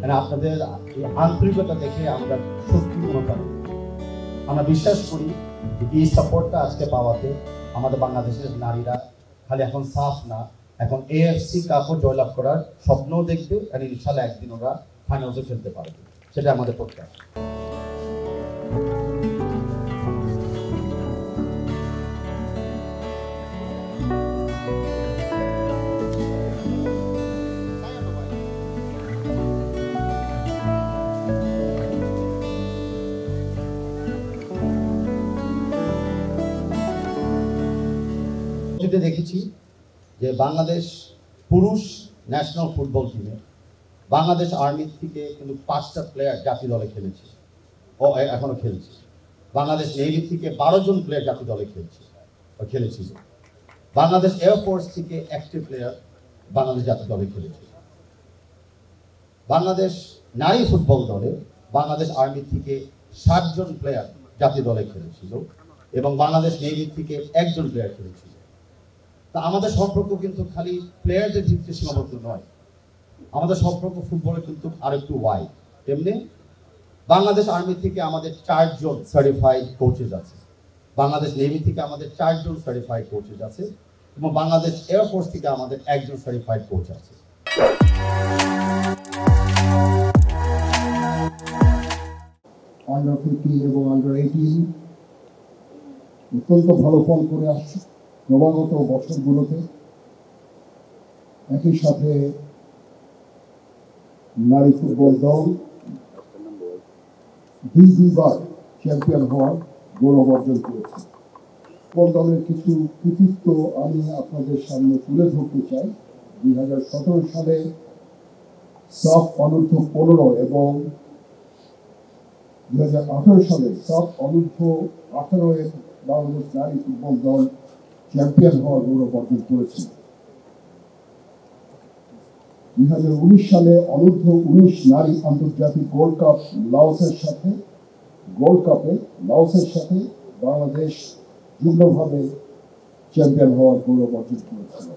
মানে আপনাদের এই আন্তরিকতা দেখে আমরা সত্যি অনুপ্রাণিত। আমরা বিশ্বাস করি এই সাপোর্টটা আজকে পাওয়াতে আমাদের বাংলাদেশের নারীরা খালি এখন সাফ না, এখন এএফসি কাপও জয়লাভ করার স্বপ্নও দেখবে, আর ইনশাল্লাহ একদিন ওরা ফাইনালসে খেলতে পারবে, সেটা আমাদের প্রত্যাশা। দেখেছি যে বাংলাদেশ পুরুষ ন্যাশনাল ফুটবল টিমে বাংলাদেশ আর্মি থেকে কিন্তু 5টা প্লেয়ার জাতীয় দলে খেলেছে ও এখনো খেলছে। বাংলাদেশ নেভি থেকে 12 জন প্লেয়ার জাতীয় দলে খেলেছিল। বাংলাদেশ এয়ারফোর্স থেকে 1টি প্লেয়ার বাংলাদেশ জাতীয় দলে খেলেছে। বাংলাদেশ নারী ফুটবল দলে বাংলাদেশ আর্মি থেকে 7 জন প্লেয়ার জাতীয় দলে খেলেছিল এবং বাংলাদেশ নেভি থেকে 1 জন প্লেয়ার খেলেছিল। তা আমাদের সম্পর্ক কিন্তু খালি প্লেয়ারদের ভিত্তিতে সীমাবদ্ধ নয়, আমাদের সম্পর্ক ফুটবলে কিন্তু আরেকটু ওয়াইড। তেমনি বাংলাদেশ আর্মি থেকে আমাদের 4 জন সার্টিফাইড কোচেস আছে, বাংলাদেশ নেভি থেকে আমাদের 4 জন সার্টিফাইড কোচেস আছে এবং বাংলাদেশ এয়ারফোর্স থেকে আমাদের 1 জন সার্টিফাইড কোচ আছে। আন্ডার 15 এবং আন্ডার 18 অত্যন্ত ভালো ফল করে আসছে ক্রমাগত বছরগুলোতে। একই সাথে নারী ফুটবল দল দুইবার চ্যাম্পিয়ন হওয়ার গৌরব অর্জন করেছে। ফুটবল দলের কিছু কৃতিত্ব আমি আপনাদের সামনে তুলে ধরতে চাই। 2017 সালে সাফ অনূর্ধ্ব 15 এবং 2018 সালে সাফ অনূর্ধ্ব 18 এর বাংলাদেশ নারী ফুটবল দল চ্যাম্পিয়ন হওয়ার গৌরব অর্জন করেছে। 2019 সালে অনূর্ধ্ব 19 নারী আন্তর্জাতিক গোল্ড কাপে লাওসের সাথে বাংলাদেশ যুগ্মভাবে চ্যাম্পিয়ন হওয়ার গৌরব অর্জন করেছিল।